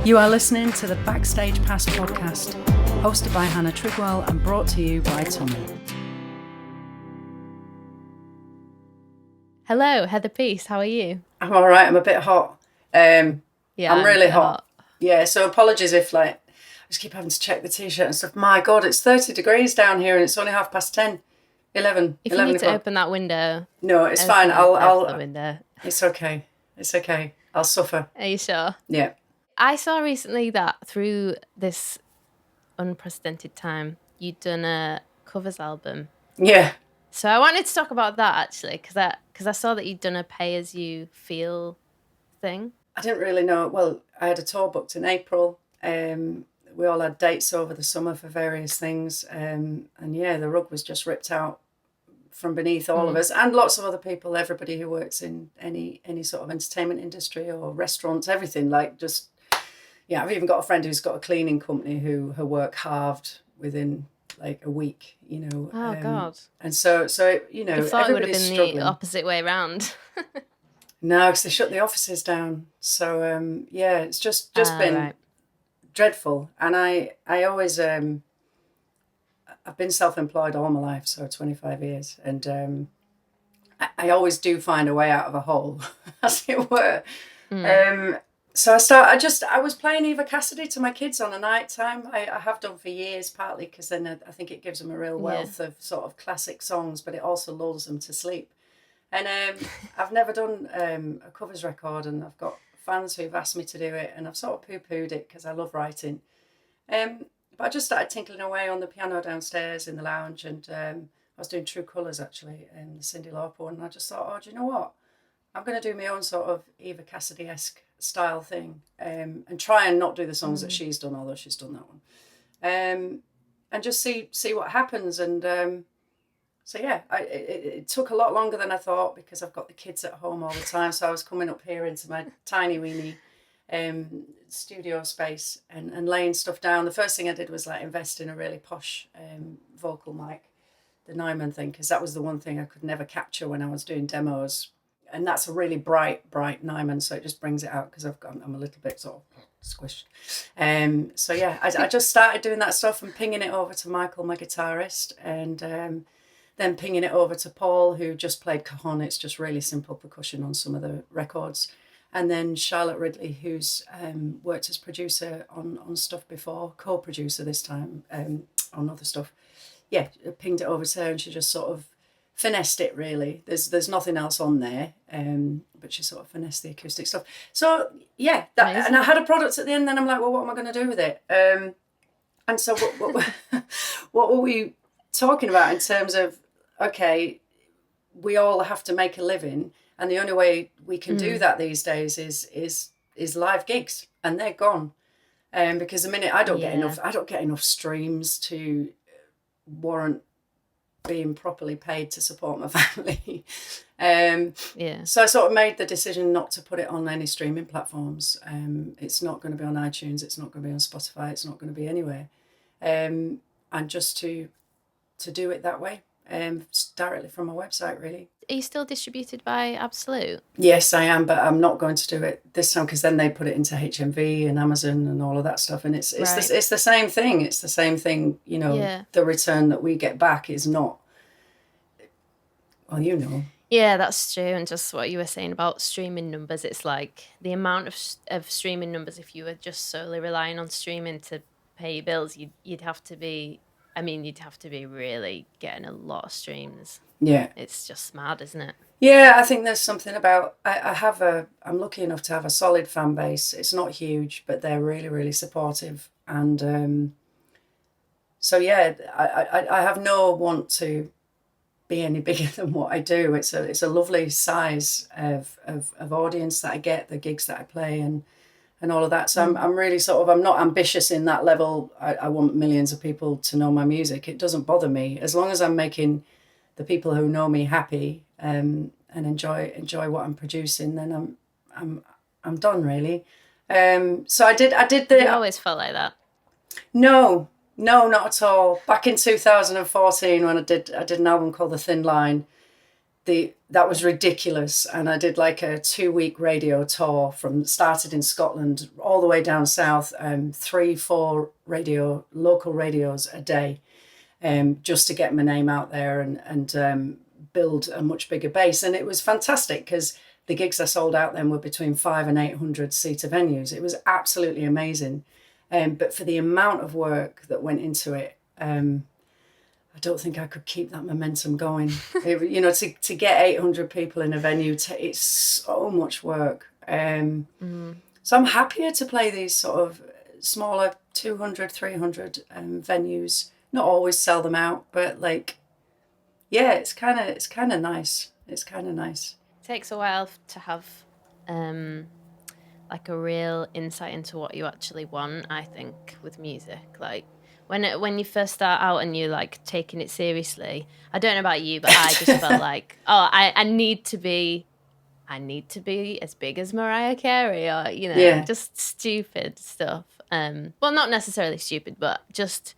You are listening to the Backstage Pass podcast, hosted by Hannah Trigwell and brought to you by Thomann. Hello, Heather Peace. How are you? I'm all right. I'm a bit hot. Yeah, I'm really hot. Yeah, so apologies if I just keep having to check the t-shirt and stuff. My God, it's 30 degrees down here and it's only 10:30, 11. If 11 you need o'clock. to open that window. No, it's fine. I'll the window. It's okay. It's okay. I'll suffer. Are you sure? Yeah. I saw recently that through this unprecedented time, you'd done a covers album. Yeah. So I wanted to talk about that actually, because I saw that you'd done a pay-as-you-feel thing. I didn't really know. Well, I had a tour booked in April. We all had dates over the summer for various things. And yeah, the rug was just ripped out from beneath all of us and lots of other people, everybody who works in any sort of entertainment industry or restaurants, everything. I've even got a friend who's got a cleaning company who her work halved within like a week, Oh, God. And so I thought it would have everybody's been struggling. the opposite way around. No, because they shut the offices down. So, it's just been dreadful. And I always, I've been self-employed all my life, so 25 years. And I always do find a way out of a hole, as it were. So I was playing Eva Cassidy to my kids on a night time. I have done for years, partly because then I think it gives them a real wealth of sort of classic songs, but it also lulls them to sleep. And I've never done a covers record, and I've got fans who've asked me to do it, and I've sort of poo-pooed it because I love writing. But I just started tinkling away on the piano downstairs in the lounge, and I was doing True Colours actually, and the Cyndi Lauper one, and I just thought, do you know what? I'm going to do my own sort of Eva Cassidy-esque style thing, and try and not do the songs that she's done, although she's done that one, and just see what happens. And it took a lot longer than I thought because I've got the kids at home all the time. So I was coming up here into my tiny weeny studio space and laying stuff down. The first thing I did was invest in a really posh vocal mic, the Neumann thing, because that was the one thing I could never capture when I was doing demos. And that's a really bright Neumann, so it just brings it out because I'm a little bit sort of squished. I just started doing that stuff and pinging it over to Michael, my guitarist, and then pinging it over to Paul, who just played cajon. It's just really simple percussion on some of the records. And then Charlotte Ridley, who's worked as producer on stuff before, co-producer this time on other stuff. Yeah, pinged it over to her and she just sort of finessed it really. There's nothing else on there, but she sort of finessed the acoustic stuff. So yeah, and I had a product at the end. Then I'm like, well, what am I going to do with it? And so what were we talking about in terms of, okay, we all have to make a living, and the only way we can do that these days is live gigs, and they're gone. Because the minute I don't get enough streams to warrant being properly paid to support my family. So I sort of made the decision not to put it on any streaming platforms. It's not going to be on iTunes. It's not going to be on Spotify. It's not going to be anywhere. And just to do it that way, directly from my website, really. Are you still distributed by Absolute? Yes, I am, but I'm not going to do it this time because then they put it into HMV and Amazon and all of that stuff, and it's the same thing. It's the same thing. The return that we get back is not. Well, Yeah, that's true. And just what you were saying about streaming numbers, it's like the amount of streaming numbers. If you were just solely relying on streaming to pay your bills, you'd have to be. I mean, you'd have to be really getting a lot of streams. Yeah. It's just mad, isn't it? Yeah, I think there's something about, I'm lucky enough to have a solid fan base. It's not huge, but they're really, really supportive. And I have no want to be any bigger than what I do. It's a lovely size of audience that I get, the gigs that I play and all of that. So I'm really I'm not ambitious in that level. I want millions of people to know my music. It doesn't bother me. As long as I'm making the people who know me happy and enjoy what I'm producing, then I'm done really. So I did the. You always felt like that? No, not at all. Back in 2014 when I did an album called The Thin Line, that was ridiculous. And I did like a 2-week radio tour started in Scotland all the way down south, 3-4 local radios a day, just to get my name out there and build a much bigger base. And it was fantastic because the gigs I sold out then were between 500 and 800 seater venues. It was absolutely amazing. But for the amount of work that went into it, I don't think I could keep that momentum going. To get 800 people in a venue, it's so much work. So I'm happier to play these sort of smaller 200, 300 venues. Not always sell them out, but like, yeah, it's kind of nice. It's kind of nice. It takes a while to have like a real insight into what you actually want, I think, with music. Like when you first start out and you're like taking it seriously, I don't know about you, but I just felt like, I need to be as big as Mariah Carey, or just stupid stuff. Well, not necessarily stupid, but just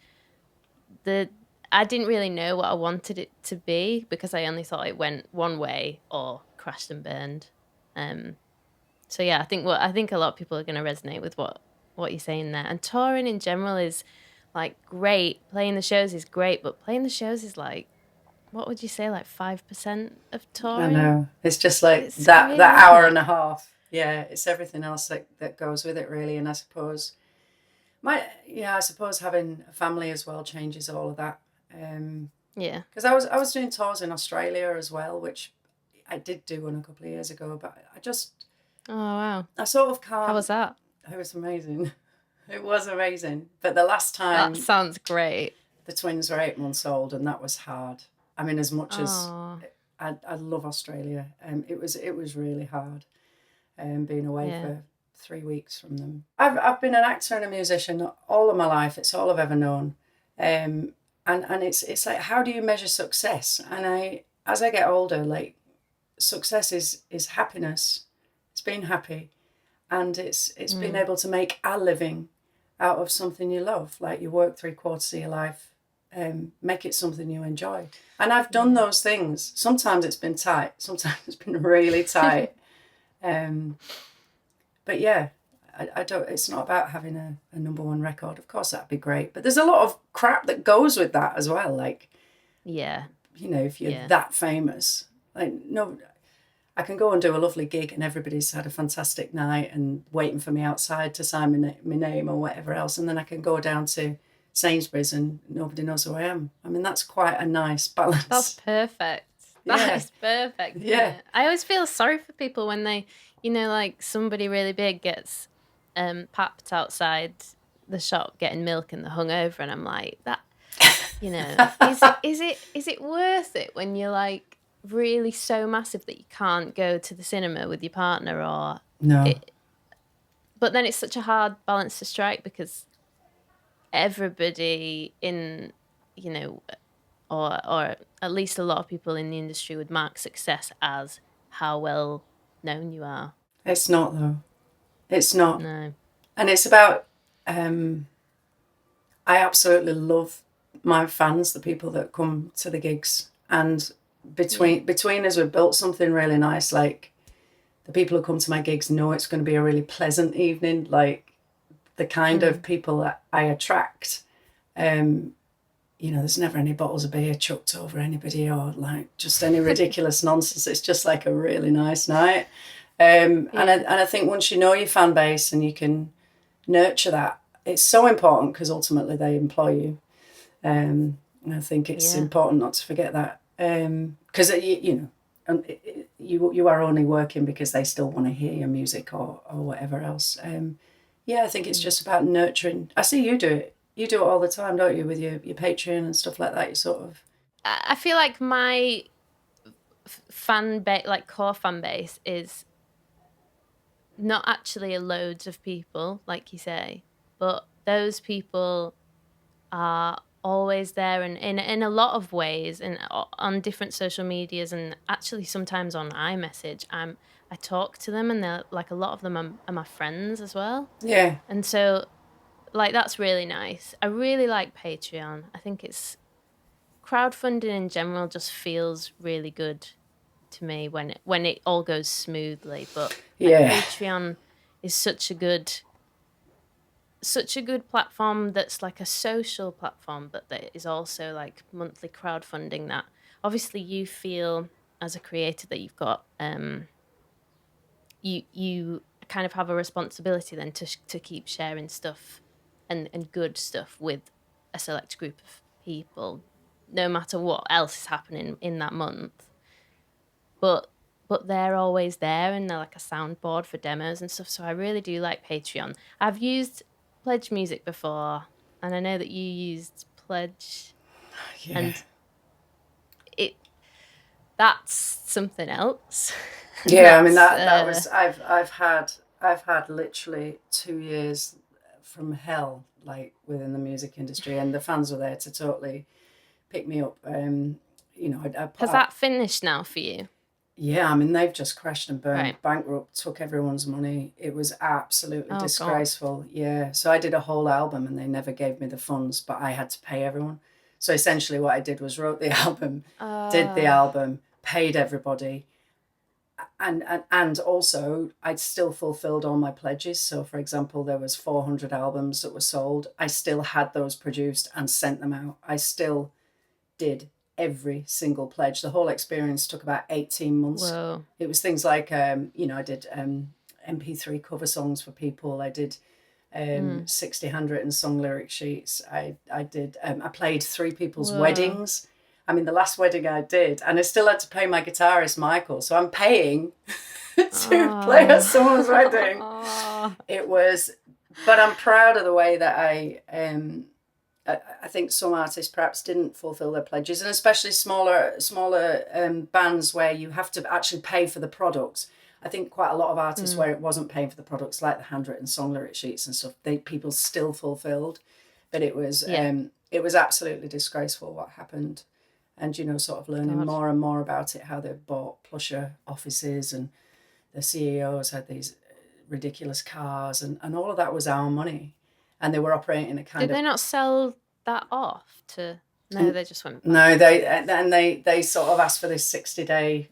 I didn't really know what I wanted it to be because I only thought it went one way or crashed and burned. So yeah, I think a lot of people are going to resonate with what you're saying there. And touring in general is like great. Playing the shows is great, but playing the shows is like, what would you say, like 5% of touring? I know. It's just like it's that crazy, that hour and a half. Yeah, it's everything else that goes with it, really. And I suppose having a family as well changes all of that. Yeah. Because I was doing tours in Australia as well, which I did do one a couple of years ago, but I just... Oh, wow. I sort of can't... How was that? It was amazing. It was amazing. But the last time... That sounds great. The twins were 8 months old, and that was hard. I mean, as much as I love Australia, it was really hard being away for 3 weeks from them. I've been an actor and a musician all of my life. It's all I've ever known. And it's like, how do you measure success? And as I get older, like, success is happiness. It's being happy, and it's being able to make a living out of something you love. Like, you work 3/4 of your life, make it something you enjoy. And I've done those things. Sometimes it's been tight. Sometimes it's been really tight. But yeah, I don't. It's not about having a number one record. Of course, that'd be great. But there's a lot of crap that goes with that as well. Like, if you're that famous, like, no. I can go and do a lovely gig and everybody's had a fantastic night and waiting for me outside to sign my name or whatever else. And then I can go down to Sainsbury's and nobody knows who I am. I mean, that's quite a nice balance. That's perfect. That is perfect. Yeah. I always feel sorry for people when they, like somebody really big gets papped outside the shop getting milk and they're hungover. And I'm like, that, is it worth it when you're like, really so massive that you can't go to the cinema with your partner? Or no. But then it's such a hard balance to strike because everybody in, or at least a lot of people in the industry would mark success as how well known you are. It's not, though. It's not. No. And it's about, I absolutely love my fans, the people that come to the gigs, and between us, we've built something really nice. Like, the people who come to my gigs know it's going to be a really pleasant evening. Like, the kind of people that I attract, there's never any bottles of beer chucked over anybody or like just any ridiculous nonsense. It's just like a really nice night. And I think once you know your fan base and you can nurture that, it's so important because ultimately they employ you. And I think it's important not to forget that. Because you are only working because they still want to hear your music or whatever else. I think it's just about nurturing. I see you do it. You do it all the time, don't you, with your Patreon and stuff like that? You sort of. I feel like my fan base, like core fan base, is not actually loads of people, like you say, but those people are always there and in a lot of ways and on different social medias and actually sometimes on iMessage. I talk to them and they're like, a lot of them are my friends as well. Yeah. And so like that's really nice. I really like Patreon. I think it's crowdfunding in general just feels really good to me when it all goes smoothly. But like Yeah. Patreon is such a good platform that's like a social platform, but that is also like monthly crowdfunding. That obviously you feel as a creator that you've got you kind of have a responsibility then to keep sharing stuff and good stuff with a select group of people, no matter what else is happening in that month. But they're always there, and they're like a soundboard for demos and stuff. So I really do like Patreon. I've used PledgeMusic before, and I know that you used Pledge, Yeah. and that's something else. Yeah, I mean that was I've had literally 2 years from hell, like within the music industry, and the fans were there to totally pick me up. I put Has out, that finished now for you? yeah, I mean they've just crashed and burned, Right. bankrupt, took everyone's money. It was absolutely Oh, God. disgraceful. Yeah, so I did a whole album and they never gave me the funds, but I had to pay everyone. So essentially, what I did was wrote the album, did the album, paid everybody. And also I'd still fulfilled all my pledges. So for example, there was 400 albums that were sold. I still had those produced and sent them out. I still did every single pledge. The whole experience took about 18 months. Whoa. It was things like I did MP3 cover songs for people. I did 60 handwritten song lyric sheets. I did I played 3 people's weddings. I mean, the last wedding I did, and I still had to pay my guitarist, Michael. So I'm paying to play at someone's wedding. It was, but I'm proud of the way that I think some artists perhaps didn't fulfill their pledges, and especially smaller bands where you have to actually pay for the products. I think quite a lot of artists where it wasn't paying for the products, like the handwritten song lyric sheets and stuff, people still fulfilled, but it was absolutely disgraceful what happened. And, sort of learning more and more about it, how they bought plusher offices and the CEOs had these ridiculous cars and all of that was our money. And they were operating a kind of... Did they not sell that off to... No, they just went back. No, they sort of asked for this 60-day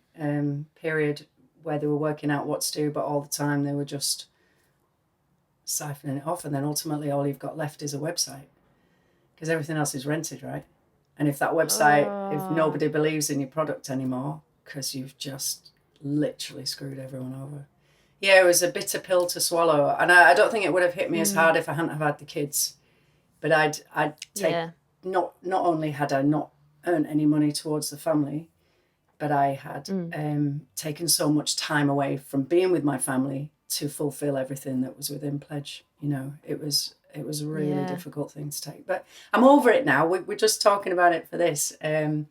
period where they were working out what to do, but all the time they were just siphoning it off. And then ultimately all you've got left is a website because everything else is rented, right? And if that website, if nobody believes in your product anymore, because you've just literally screwed everyone over. Yeah, it was a bitter pill to swallow. And I don't think it would have hit me as hard if I hadn't have had the kids. But I'd take, not only had I not earned any money towards the family, but I had taken so much time away from being with my family to fulfill everything that was within Pledge. It was a really difficult thing to take. But I'm over it now. We're just talking about it for this. And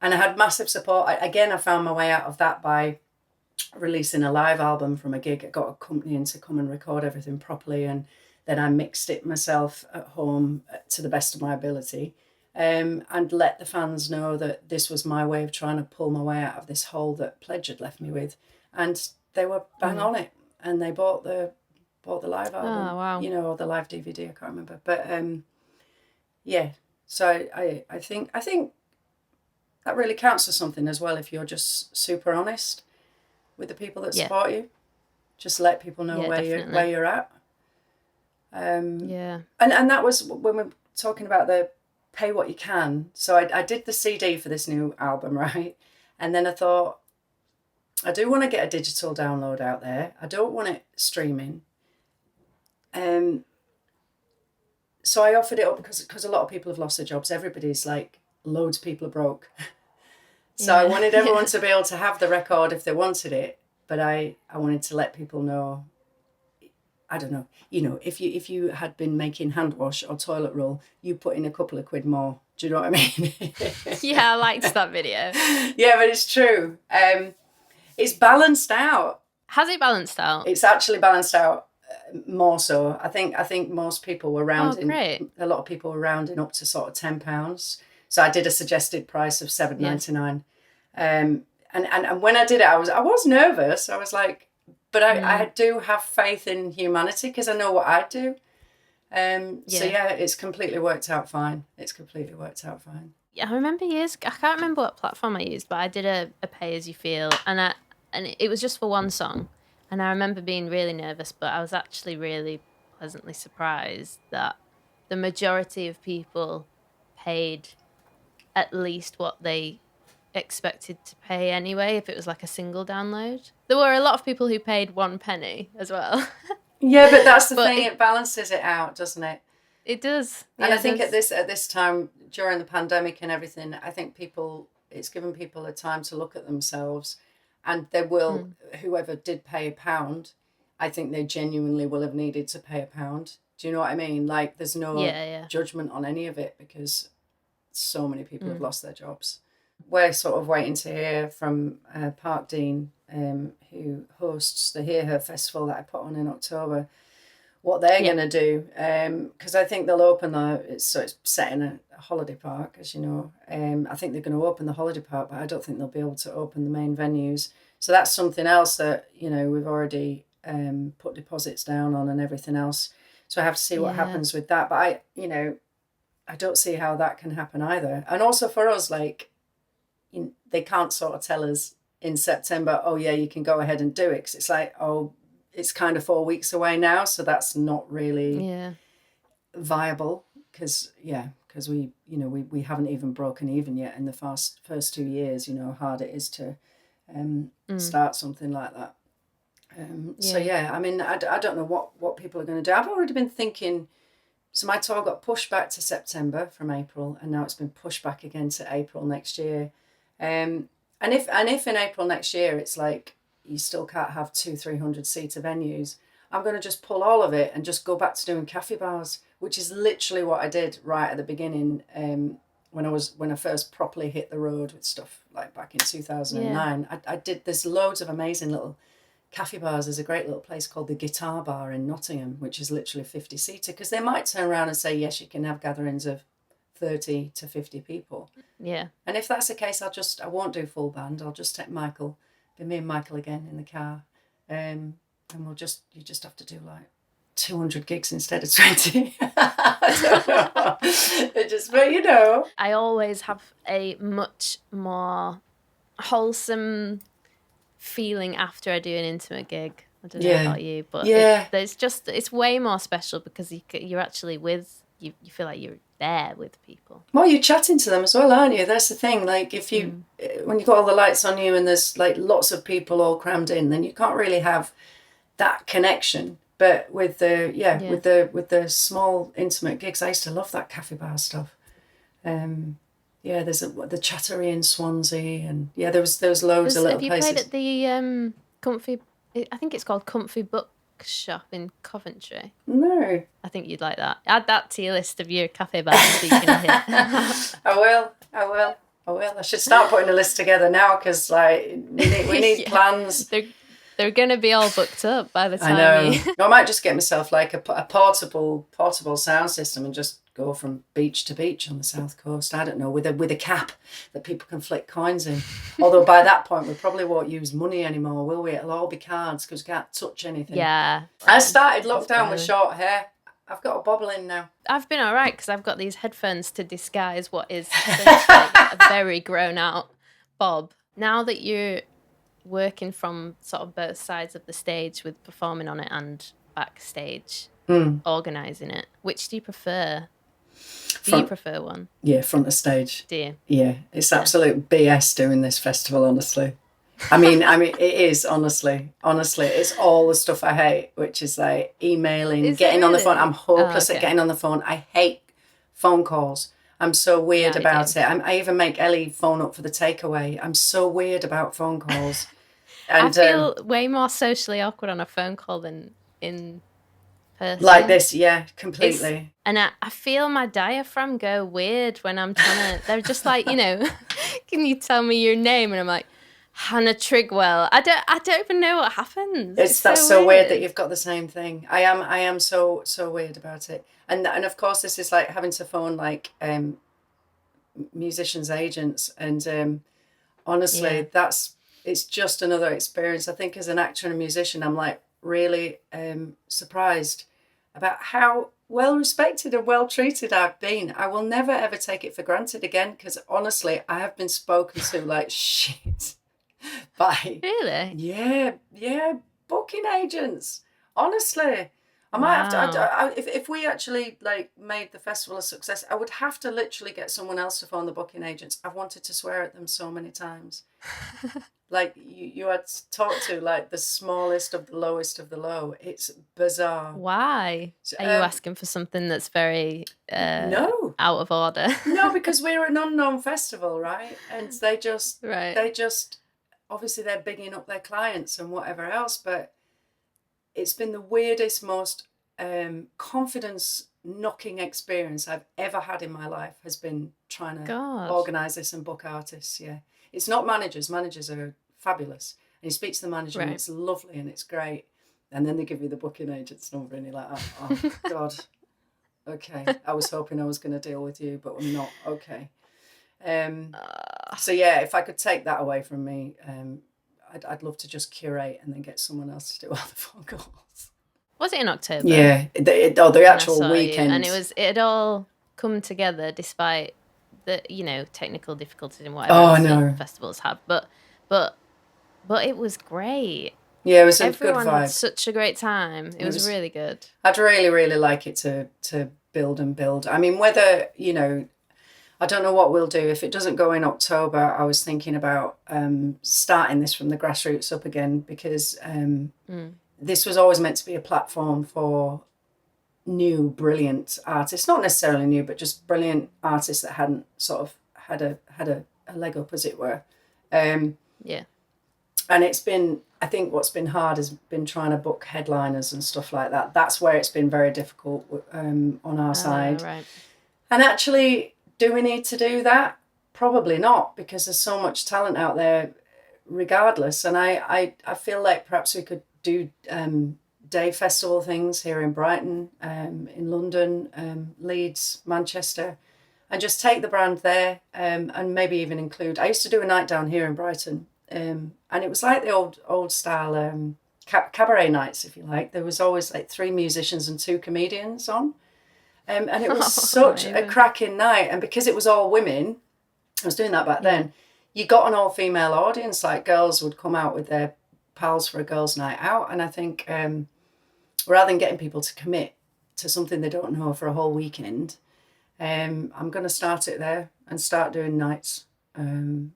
I had massive support. I found my way out of that by releasing a live album from a gig. I got a company in to come and record everything properly. And then I mixed it myself at home to the best of my ability. And let the fans know that this was my way of trying to pull my way out of this hole that Pledge had left me with. And they were bang on it. And they bought the live album, or the live DVD, I can't remember. But so I think that really counts for something as well if you're just super honest with the people that support you. Just let people know where you're at. And that was when we're talking about the pay what you can. So I did the CD for this new album, right? And then I thought, I do want to get a digital download out there. I don't want it streaming. So I offered it up because a lot of people have lost their jobs. Everybody's like, loads of people are broke. So I wanted everyone to be able to have the record if they wanted it. But I wanted to let people know, I don't know, if you had been making hand wash or toilet roll, you put in a couple of quid more. Do you know what I mean? Yeah, I liked that video. Yeah, but it's true. It's balanced out. Has it balanced out? It's actually balanced out more so. I think most people were rounding. A lot of people were rounding up to sort of £10. So I did a suggested price of $7.99. And when I did it, I was nervous. I was like, but I do have faith in humanity because I know what I'd do. So it's completely worked out fine. Yeah, I remember I can't remember what platform I used, but I did a pay as you feel, and it was just for one song, and I remember being really nervous, but I was actually really pleasantly surprised that the majority of people paid at least what they expected to pay anyway, if it was like a single download. There were a lot of people who paid 1 penny as well. Yeah, but that's the But thing, it balances it out, doesn't it? it does. And Yeah, I think it does. at this time during the pandemic and everything, I think it's given people a time to look at themselves, and they will, whoever did pay £1, I think they genuinely will have needed to pay £1. Do you know what I mean? Like, there's no Yeah. judgment on any of it, because so many people have lost their jobs. We're sort of waiting to hear from Park Dean, who hosts the Hear Her festival that I put on in October, what they're going to do, because I think they'll open it's set in a holiday park, as you know. I think they're going to open the holiday park, but I don't think they'll be able to open the main venues. So that's something else that, you know, we've already put deposits down on and everything else. So I have to see what happens with that. But I don't see how that can happen either. And also for us, like, they can't sort of tell us in September, oh yeah, you can go ahead and do it, because it's like, oh, it's kind of 4 weeks away now, so that's not really viable, because we haven't even broken even yet in the first 2 years. You know how hard it is to start something like that. So yeah, I mean, I don't know what people are going to do. I've already been thinking. So my tour got pushed back to September from April, and now it's been pushed back again to April next year. And if in April next year it's like you still can't have 200-300 seater venues, I'm going to just pull all of it and just go back to doing cafe bars, which is literally what I did right at the beginning, when I first properly hit the road with stuff, like back in 2009. I did. There's loads of amazing little cafe bars. There's a great little place called the Guitar Bar in Nottingham, which is literally 50 seater, because they might turn around and say, yes, you can have gatherings of 30 to 50 people. Yeah. And if that's the case, I won't do full band. I'll just take Michael, be me and Michael again in the car. And you just have to do like 200 gigs instead of 20. I don't know. But you know. I always have a much more wholesome feeling after I do an intimate gig. I don't know about you, but it's way more special, because you're actually you feel like you're there with people. Well, you're chatting to them as well, aren't you? That's the thing. Like, if when you've got all the lights on you and there's like lots of people all crammed in, then you can't really have that connection. But with with the small intimate gigs, I used to love that cafe bar stuff. There's the Chattery in Swansea, and there was loads of little places. Have you played at the Comfy? I think it's called Comfy Bookshop in Coventry. No. I think you'd like that. Add that to your list of your cafe bars so you can hit. I will. I should start putting a list together now, because like we need plans. They're going to be all booked up by the time. I know. I might just get myself like a portable sound system and just go from beach to beach on the south coast. I don't know, with a cap that people can flick coins in. Although by that point we probably won't use money anymore, will we? It'll all be cards, because we can't touch anything. Yeah. I started lockdown with short hair. I've got a bobble in now. I've been all right, because I've got these headphones to disguise what is a very grown out bob. Now that you're working from sort of both sides of the stage, with performing on it and backstage, organising it, which do you prefer? Do you prefer one? Yeah, front of stage. Do you? Yeah, it's absolute BS doing this festival, honestly. I mean, it is, honestly, it's all the stuff I hate, which is like emailing, getting on the phone. I'm hopeless at getting on the phone. I hate phone calls. I'm so weird about it. I even make Ellie phone up for the takeaway. I'm so weird about phone calls. And I feel way more socially awkward on a phone call than in person. Like this, yeah, completely. And I feel my diaphragm go weird when I'm trying to... They're just like, can you tell me your name? And I'm like, Hannah Trigwell. I don't even know what happens. That's so weird that you've got the same thing. I am so weird about it. And of course this is like having to phone like musicians' agents, and honestly it's just another experience. I think as an actor and a musician, I'm like really surprised about how well respected and well treated I've been, I will never ever take it for granted again, because honestly, I have been spoken to like shit by, Really? yeah, booking agents. Honestly, I might have to. Wow. If we actually like made the festival a success, I would have to literally get someone else to phone the booking agents. I've wanted to swear at them so many times. Like you had to talk to like the smallest of the lowest of the low. It's bizarre. Why? Are you asking for something that's very no out of order? No, because we're an unknown festival, right? And they just obviously they're bigging up their clients and whatever else, but it's been the weirdest, most confidence knocking experience I've ever had in my life, has been trying to organise this and book artists. Yeah. It's not managers. Managers are fabulous. And you speak to the manager and it's lovely and it's great. And then they give you the booking agent's number and you're like, oh God, okay. I was hoping I was going to deal with you, but I'm not. Okay. So yeah, if I could take that away from me, I'd love to just curate and then get someone else to do all the phone calls. Was it in October? Yeah, the actual weekend. And it had all come together despite the technical difficulties and whatever festivals have. But it was great. Yeah, it was Everyone good vibe. had such a great time. It was really good. I'd really, really like it to build and build. I mean, whether, I don't know what we'll do. If it doesn't go in October, I was thinking about starting this from the grassroots up again, because this was always meant to be a platform for new, brilliant artists. Not necessarily new, but just brilliant artists that hadn't sort of had a leg up, as it were. Yeah. And it's been, I think what's been hard has been trying to book headliners and stuff like that. That's where it's been very difficult on our side. Right. And actually, do we need to do that? Probably not, because there's so much talent out there regardless. And I feel like perhaps we could do day festival things here in Brighton, in London, Leeds, Manchester, and just take the brand there, and maybe even include, I used to do a night down here in Brighton, and it was like the old style cabaret nights, if you like. There was always like 3 musicians and 2 comedians on, and it was such a cracking night. And because it was all women, I was doing that back then, you got an all-female audience. Like, girls would come out with their pals for a girls' night out. And I think rather than getting people to commit to something they don't know for a whole weekend, I'm going to start it there and start doing nights, and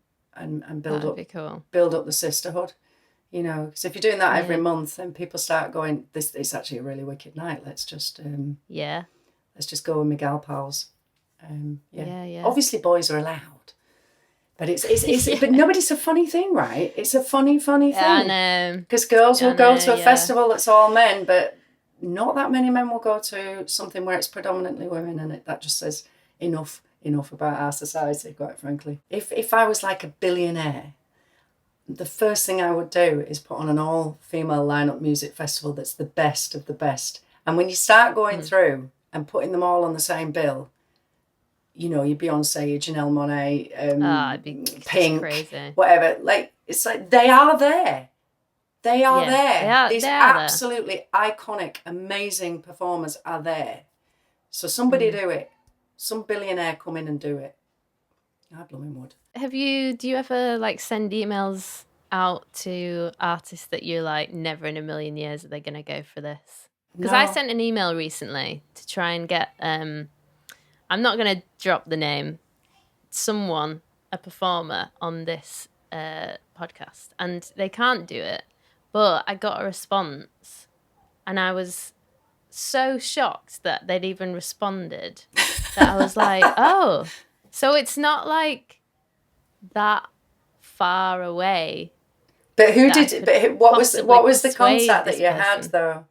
build up the sisterhood. Because if you're doing that every month, then people start going, this is actually a really wicked night. Let's just let's just go with my gal pals. Obviously, boys are allowed. But but nobody's a funny thing, right? It's a funny thing. I know. Because girls will go to a festival that's all men, but not that many men will go to something where it's predominantly women, and that just says enough about our society, quite frankly. If I was like a billionaire, the first thing I would do is put on an all-female lineup music festival that's the best of the best. And when you start going through and putting them all on the same bill, your Beyonce, your Janelle Monáe, Pink, crazy. Whatever. Like, it's like they are there. They are there. These absolutely iconic, amazing performers are there. So somebody do it. Some billionaire come in and do it. I blooming would. Do you ever like send emails out to artists that you're like, never in a million years are they going to go for this? Because I sent an email recently to try and get, I'm not going to drop the name, a performer on this podcast, and they can't do it. But I got a response, and I was so shocked that they'd even responded that I was like, oh, so it's not like that far away. But what was the contact that you had though?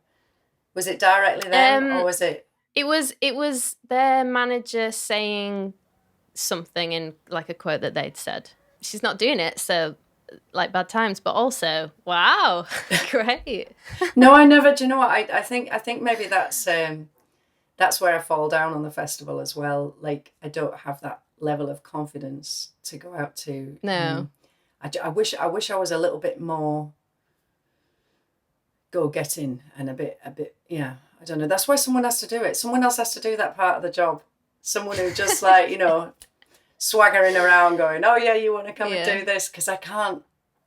Was it directly them, or was it? It was their manager saying something in like a quote that they'd said. She's not doing it, so like bad times, but also wow, great. No, I never. Do you know what? I think maybe that's where I fall down on the festival as well. Like, I don't have that level of confidence to go out to. No. I wish I was a little bit more go-getting and a bit I don't know. That's why someone has to do it. Someone else has to do that part of the job. Someone who just like, you know, swaggering around going, oh yeah, you want to come and do this? Because I can't.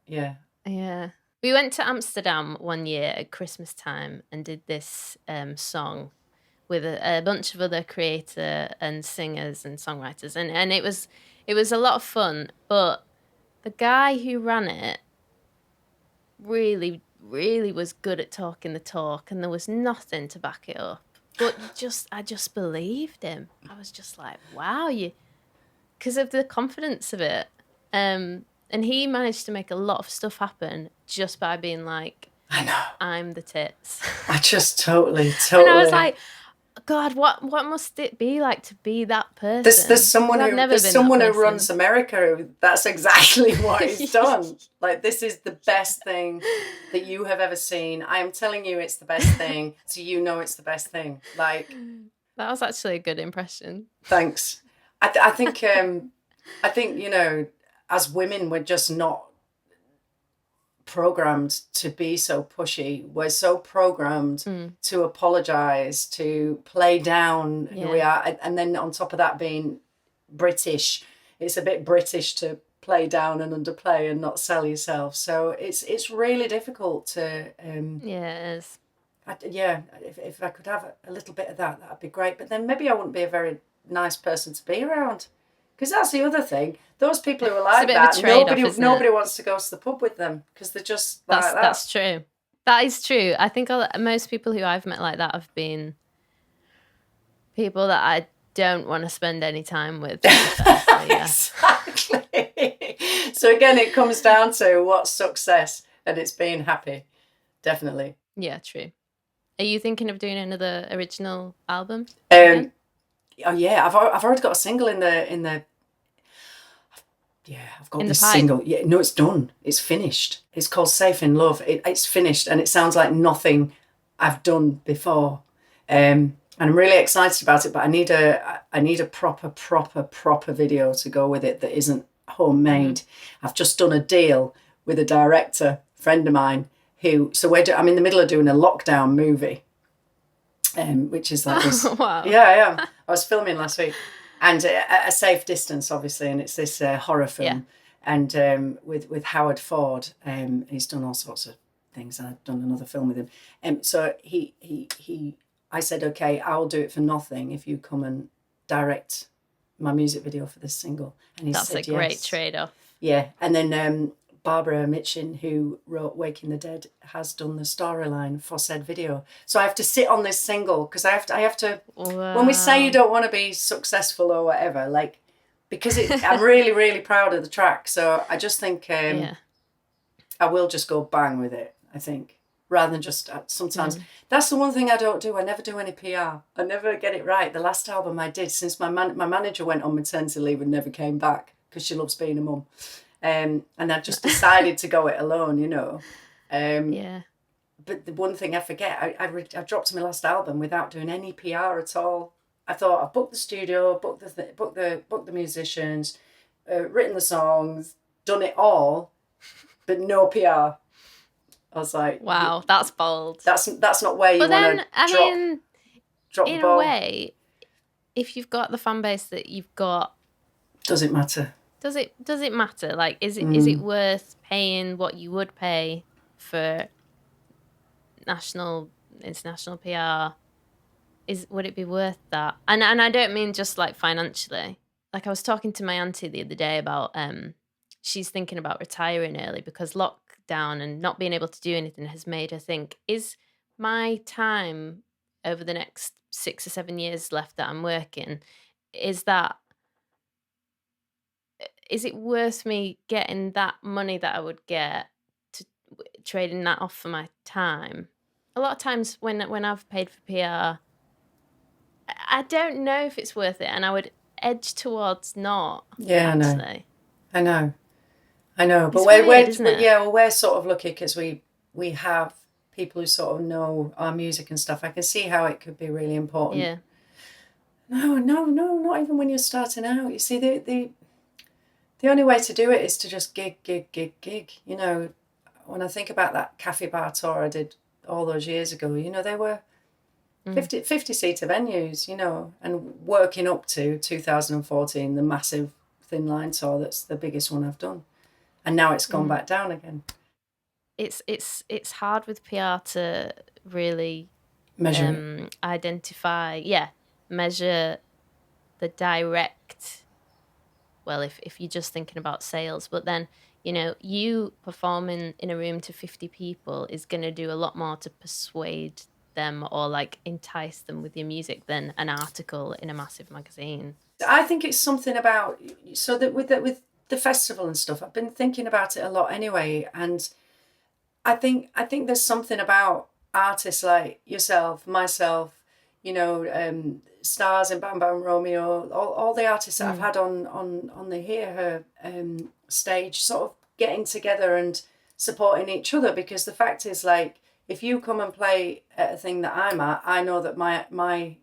Yeah. Yeah. We went to Amsterdam one year at Christmas time and did this song with a bunch of other creator and singers and songwriters, and it was a lot of fun. But the guy who ran it really, really was good at talking the talk, and there was nothing to back it up. But I just believed him. I was just like, wow, because of the confidence of it. And he managed to make a lot of stuff happen just by being like, I know. I'm the tits. I just totally. And I was like, God, what must it be like to be that person? There's someone who runs America who that's exactly what he's done. Like, this is the best thing that you have ever seen. I am telling you it's the best thing, so you know it's the best thing. Like, that was actually a good impression. Thanks. I think you know, as women, we're just not programmed to be so pushy. We're so programmed to apologize, to play down who we are, and then on top of that being British, it's a bit British to play down and underplay and not sell yourself. So it's really difficult to it is. If I could have a little bit of that'd be great. But then maybe I wouldn't be a very nice person to be around. Because that's the other thing. Those people who are like that, nobody wants to go to the pub with them because they're just like that. That's true. That is true. I think most people who I've met like that have been people that I don't want to spend any time with. Exactly. So again, it comes down to what's success, and it's being happy. Definitely. Yeah, true. Are you thinking of doing another original album? Oh yeah, I've already got a single in the. Yeah, I've got this single. Yeah, no, it's done. It's finished. It's called Safe in Love. It's finished, and it sounds like nothing I've done before. And I'm really excited about it. But I need a proper video to go with it that isn't homemade. I've just done a deal with a director, friend of mine, who. So I'm in the middle of doing a lockdown movie. Which is like this. Wow. Yeah, I am. I was filming last week, and at a safe distance, obviously, and it's this horror film, and with Howard Ford. He's done all sorts of things, and I've done another film with him. So I said, okay, I'll do it for nothing if you come and direct my music video for this single. And he said, that's a great trade-off. Yeah, and then Barbara Mitchin, who wrote Waking the Dead, has done the storyline for said video. So I have to sit on this single because I have to. Wow. When we say you don't want to be successful or whatever, like, because I'm really, really proud of the track. So I just think I will just go bang with it, I think, rather than just sometimes. That's the one thing I don't do. I never do any PR. I never get it right. The last album I did, since my manager went on maternity leave and never came back because she loves being a mum. And I just decided to go it alone, you know. But the one thing I forget, I dropped my last album without doing any PR at all. I thought I've booked the studio, booked the musicians, written the songs, done it all, but no PR. I was like, wow, that's bold. That's not where you want to drop the ball. In a way, if you've got the fan base that you've got, does it matter? Does it matter? Like, is it worth paying what you would pay for international PR? Would it be worth that? And I don't mean just like financially. Like, I was talking to my auntie the other day about she's thinking about retiring early because lockdown and not being able to do anything has made her think, is my time over the next 6 or 7 years left that I'm working, is it worth me getting that money that I would get to trading that off for my time? A lot of times when I've paid for PR, I don't know if it's worth it, and I would edge towards not. Yeah, actually. I know. But we're sort of lucky because we have people who sort of know our music and stuff. I can see how it could be really important. Yeah. No, not even when you're starting out. You see, the only way to do it is to just gig. You know, when I think about that cafe bar tour I did all those years ago, you know, 50-seater venues, you know, and working up to 2014, the massive Thin Line tour. That's the biggest one I've done, and now it's gone back down again. It's hard with PR to really Measure identify, measure the direct. Well, if you're just thinking about sales, but then, you know, you performing in a room to 50 people is going to do a lot more to persuade them or like entice them with your music than an article in a massive magazine. I think it's something about, so that with the festival and stuff, I've been thinking about it a lot anyway, and I think there's something about artists like yourself, myself, you know, Stars and Bam Bam Romeo, all the artists that I've had on the Hear Her stage, sort of getting together and supporting each other, because the fact is, like, if you come and play at a thing that I'm at, I know that my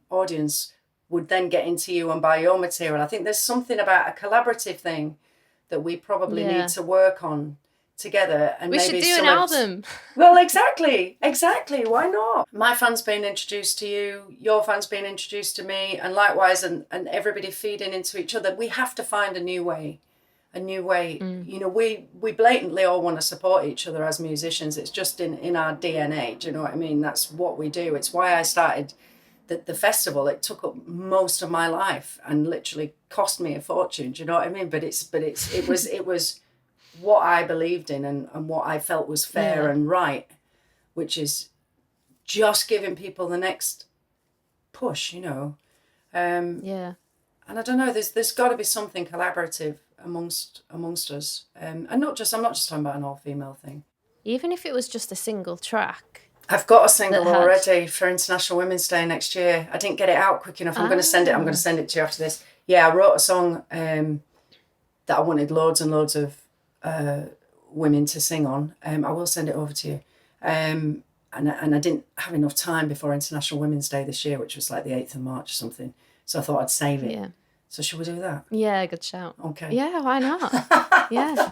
audience would then get into you and buy your material. I think there's something about a collaborative thing that we probably need to work on together. And we maybe should do an album. Well, exactly. Why not? My fans being introduced to you, your fans being introduced to me, and likewise, and everybody feeding into each other. We have to find a new way. You know, we blatantly all want to support each other as musicians. It's just in our DNA. Do you know what I mean? That's what we do. It's why I started the festival. It took up most of my life and literally cost me a fortune. Do you know what I mean? But it was what I believed in and what I felt was fair and right, which is just giving people the next push, you know. And I don't know, there's got to be something collaborative amongst us. And I'm not just talking about an all-female thing. Even if it was just a single track. I've got a single already for International Women's Day next year. I didn't get it out quick enough. I'm going to send it to you after this. Yeah, I wrote a song that I wanted loads and loads of women to sing on. I will send it over to you. And I didn't have enough time before International Women's Day this year, which was like the 8th of March or something. So I thought I'd save it. Yeah. So should we do that? Yeah, good shout. Okay. Yeah, why not? Yeah.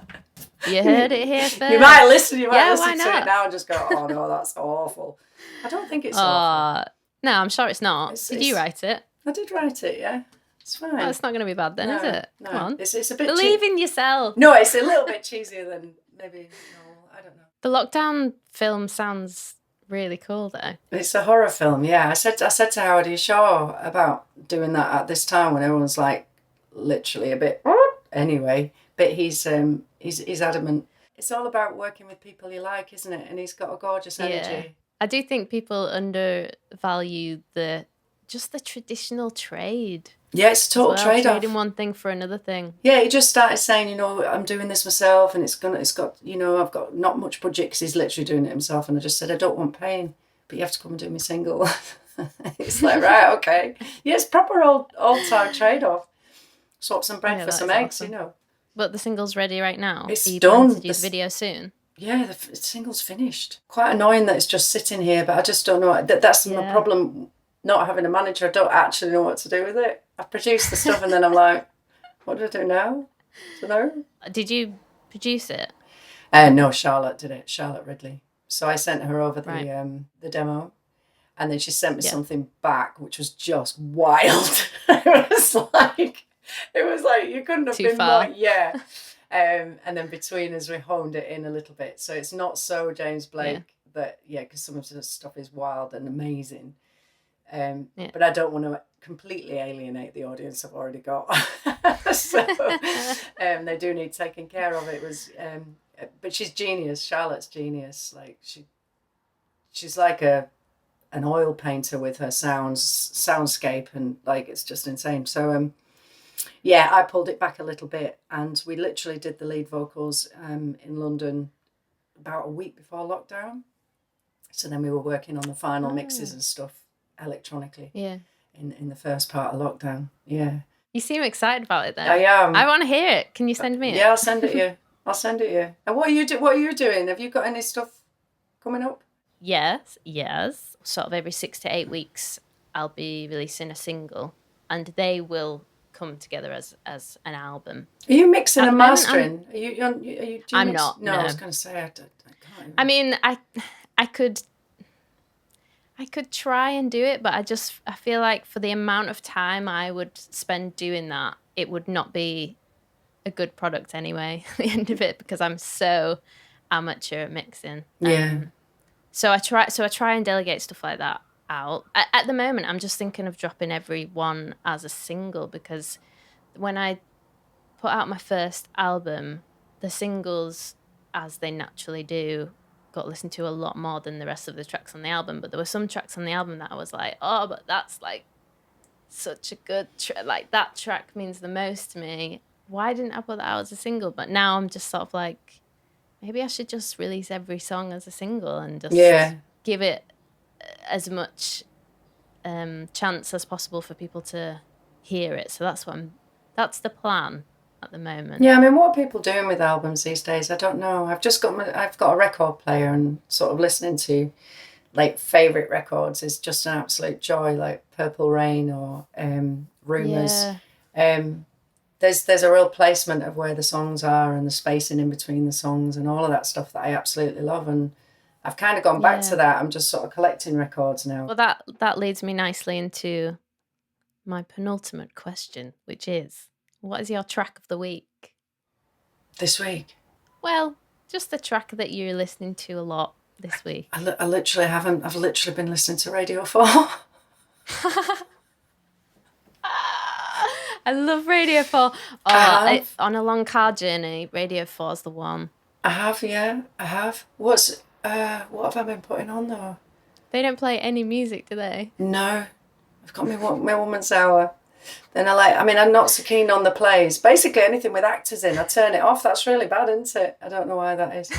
You heard it here first. You might listen to not? it now and just go, oh no, that's awful. I don't think it's awful. No, I'm sure it's not. Did you write it? I did write it, yeah. It's fine. Well, it's not going to be bad then, is it? No. Come on. It's a bit Believe in yourself. No, it's a little bit cheesier than maybe, no, I don't know. The lockdown film sounds really cool though. It's a horror film, yeah. I said to Howard, are you sure about doing that at this time when everyone's like literally a bit anyway? But he's adamant. It's all about working with people you like, isn't it? And he's got a gorgeous energy. Yeah. I do think people undervalue the traditional trade. Yeah, it's a total trade-off. Trading one thing for another thing. Yeah, he just started saying, you know, I'm doing this myself, and it's got, you know, I've got not much budget because he's literally doing it himself. And I just said, I don't want pain, but you have to come and do my single. It's like, right, okay. Yeah, it's proper old-time trade-off. Swap some bread for some eggs, awesome. You know. But the single's ready right now. It's Are you done. planning to do the video soon? Yeah, the single's finished. Quite annoying that it's just sitting here, but I just don't know. That's my problem. Not having a manager, I don't actually know what to do with it. I produce the stuff and then I'm like, what do I do now? Do you know? Did you produce it? No, Charlotte did it. Charlotte Ridley. So I sent her over the demo, and then she sent me something back, which was just wild. It was like you couldn't have been far. more. Yeah. And then between us, we honed it in a little bit. So it's not so James Blake because some of the stuff is wild and amazing. But I don't want to completely alienate the audience I've already got. So they do need taking care of. It was, but she's genius. Charlotte's genius. Like she's like an oil painter with her soundscape, and like it's just insane. So I pulled it back a little bit, and we literally did the lead vocals in London about a week before lockdown. So then we were working on the final mixes and stuff electronically in the first part of lockdown. You seem excited about it then. I am. I want to hear it. Can you send me it? I'll send it you. And what are you doing? Have you got any stuff coming up? Yes. Sort of every 6 to 8 weeks I'll be releasing a single, and they will come together as an album. Are you mixing and mastering? Are you I'm not. No, I was going to say I can't even. I mean, I I could try and do it, but I feel like for the amount of time I would spend doing that, it would not be a good product anyway at the end of it, because I'm so amateur at mixing. Yeah. So I try and delegate stuff like that out. At the moment, I'm just thinking of dropping every one as a single, because when I put out my first album, the singles, as they naturally do, got listened to a lot more than the rest of the tracks on the album. But there were some tracks on the album that I was like, oh, but that's like such a good like that track means the most to me. Why didn't I put that out as a single? But now I'm just sort of like, maybe I should just release every song as a single and just give it as much chance as possible for people to hear it. So that's the plan at the moment. Yeah, I mean, what are people doing with albums these days? I don't know. I've got a record player, and sort of listening to like favorite records is just an absolute joy, like Purple Rain or Rumours. Yeah. There's a real placement of where the songs are and the spacing in between the songs and all of that stuff that I absolutely love, and I've kind of gone back to that. I'm just sort of collecting records now. Well, that leads me nicely into my penultimate question, which is, what is your track of the week? This week? Well, just the track that you're listening to a lot this week. I literally haven't. I've literally been listening to Radio 4. I love Radio 4. Oh, on a long car journey, Radio 4 is the one. I have, yeah. I have. What have I been putting on, though? They don't play any music, do they? No. I've got my woman's hour. Then I'm not so keen on the plays. Basically, anything with actors in, I turn it off. That's really bad, isn't it? I don't know why that is.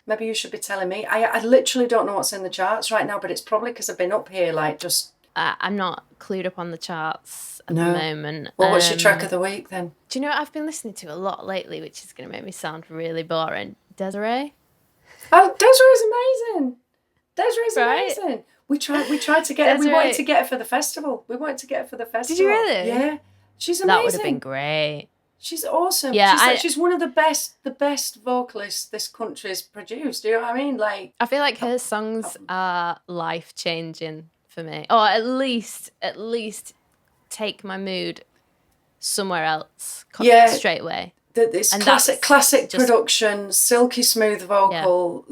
Maybe you should be telling me. I literally don't know what's in the charts right now, but it's probably because I've been up here, like, just... I'm not clued up on the charts at the moment. Well, what's your track of the week, then? Do you know what I've been listening to a lot lately, which is going to make me sound really boring? Desiree. Oh, Desiree's amazing. Desiree's amazing. We tried to get her. We wanted to get her for the festival. Did you really? Yeah. She's amazing. That would have been great. She's awesome. Yeah, she's one of the best vocalists this country's produced. Do you know what I mean? Like, I feel like her songs are life-changing for me. Or at least take my mood somewhere else straight away. This classic production, silky smooth vocal,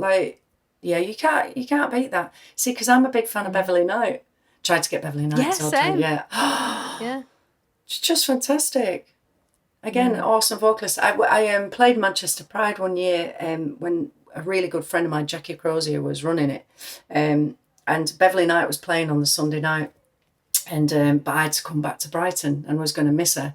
you can't beat that. See, because I'm a big fan of Beverly Knight. Tried to get Beverly Knight. Same. Yeah. Yeah. She's just fantastic. Again, awesome vocalist. I played Manchester Pride one year when a really good friend of mine, Jackie Crozier, was running it. And Beverly Knight was playing on the Sunday night. And but I had to come back to Brighton and was going to miss her.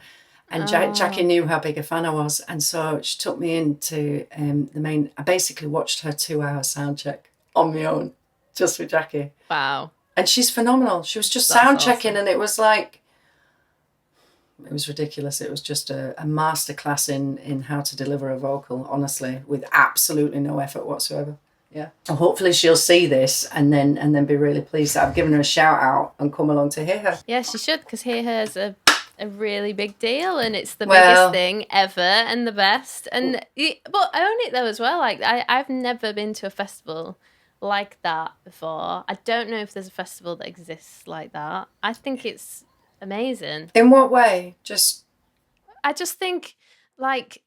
And Jackie knew how big a fan I was, and so she took me into the main... I basically watched her 2-hour sound check on my own, just with Jackie. Wow. And she's phenomenal. She was just sound checking, and it was like... It was ridiculous. It was just a masterclass in how to deliver a vocal, honestly, with absolutely no effort whatsoever. Yeah. And hopefully she'll see this and then be really pleased that I've given her a shout out and come along to hear her. Yeah, she should, because hear her's a really big deal, and it's the biggest thing ever and the best. And but I own it though as well. Like I've never been to a festival like that before. I don't know if there's a festival that exists like that. I think it's amazing. In what way? I just think like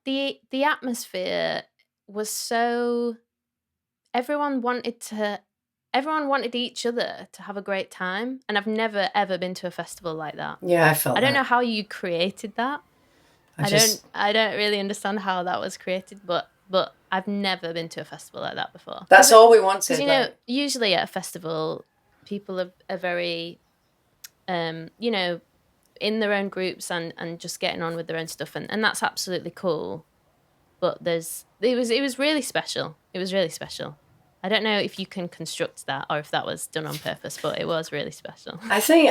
the atmosphere was so... Everyone wanted each other to have a great time, and I've never ever been to a festival like that. Yeah, I felt. I don't know how you created that. I don't really understand how that was created, but I've never been to a festival like that before. That's all we wanted. Because usually at a festival, people are very, in their own groups and just getting on with their own stuff, and that's absolutely cool. But it was really special. It was really special. I don't know if you can construct that or if that was done on purpose, but it was really special. I think,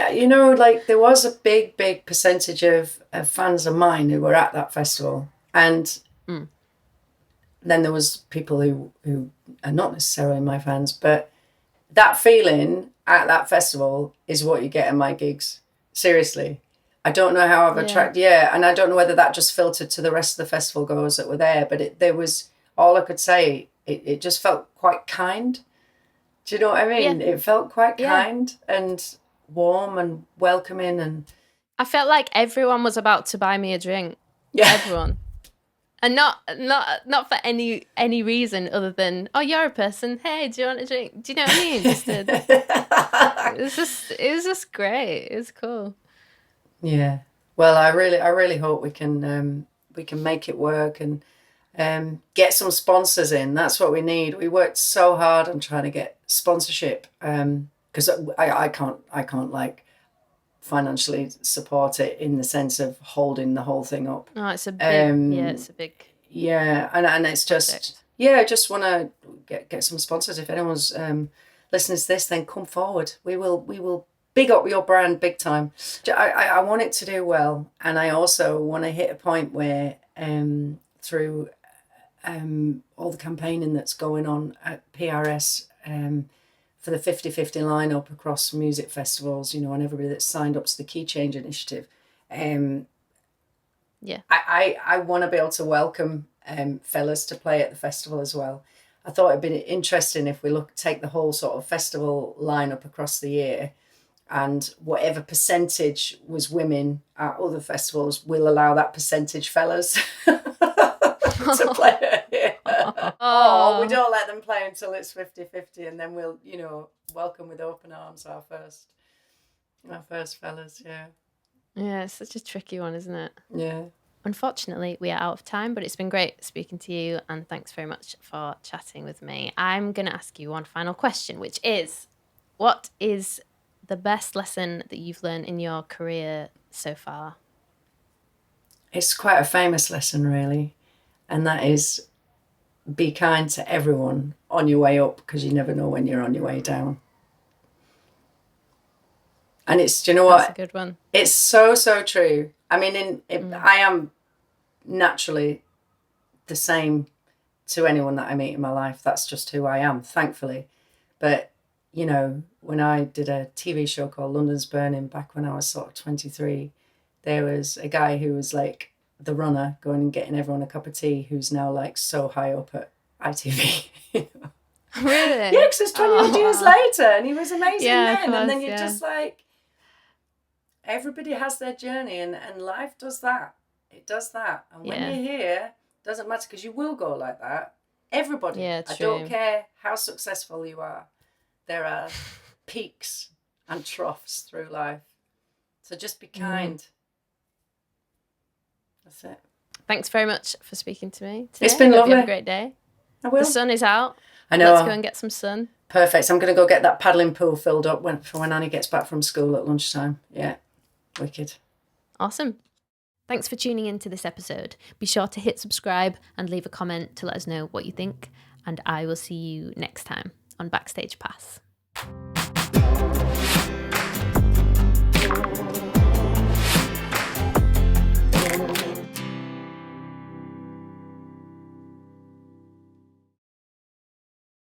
there was a big percentage of fans of mine who were at that festival. And then there was people who are not necessarily my fans, but that feeling at that festival is what you get in my gigs. Seriously. I don't know how I've attracted... Yeah, and I don't know whether that just filtered to the rest of the festival goers that were there, but there was... All I could say... It just felt quite kind, Do you know what I mean? Yeah. It felt quite Yeah. kind and warm and welcoming, and I felt like everyone was about to buy me a drink. yeah. Everyone. And not for any reason other than, oh, you're a person. Hey, do you want a drink? Do you know what I mean? It was just great. It was cool. Yeah. Well, I really hope we can make it work and get some sponsors in. That's what we need. We worked so hard on trying to get sponsorship because I can't like financially support it in the sense of holding the whole thing up. Oh, it's a big, it's a big. Yeah, and it's just project. I just want to get some sponsors. If anyone's listening to this, then come forward. We will big up your brand big time. I want it to do well, and I also want to hit a point where through all the campaigning that's going on at PRS for the 50/50 lineup across music festivals, and everybody that's signed up to the Key Change initiative. I want to be able to welcome fellas to play at the festival as well. I thought it'd be interesting if we take the whole sort of festival lineup across the year, and whatever percentage was women at other festivals, we'll allow that percentage fellas to play it here. Or we don't let them play until it's 50/50, and then we'll, welcome with open arms our first fellas, yeah. Yeah, it's such a tricky one, isn't it? Yeah. Unfortunately, we are out of time, but it's been great speaking to you, and thanks very much for chatting with me. I'm going to ask you one final question, which is, what is the best lesson that you've learned in your career so far? It's quite a famous lesson, really, and that is be kind to everyone on your way up, because you never know when you're on your way down. And do you know what? That's a good one. It's so true. I mean, I am naturally the same to anyone that I meet in my life. That's just who I am, thankfully. But, when I did a TV show called London's Burning back when I was sort of 23, there was a guy who was like the runner going and getting everyone a cup of tea, who's now like so high up at ITV. Really? Yeah, because it's 20 years later, and he was amazing then. Course, and then you're just like, everybody has their journey, and life does that. It does that. And when you're here, it doesn't matter, because you will go like that. Everybody. Yeah, I true. don't care how successful you are. There are peaks and troughs through life. So just be kind. That's it. Thanks very much for speaking to me today. It's been lovely. You have a great day. I will. The sun is out. I know. Let's go and get some sun. Perfect. I'm going to go get that paddling pool filled up for when Annie gets back from school at lunchtime. Yeah. Wicked. Awesome. Thanks for tuning into this episode. Be sure to hit subscribe and leave a comment to let us know what you think. And I will see you next time on Backstage Pass.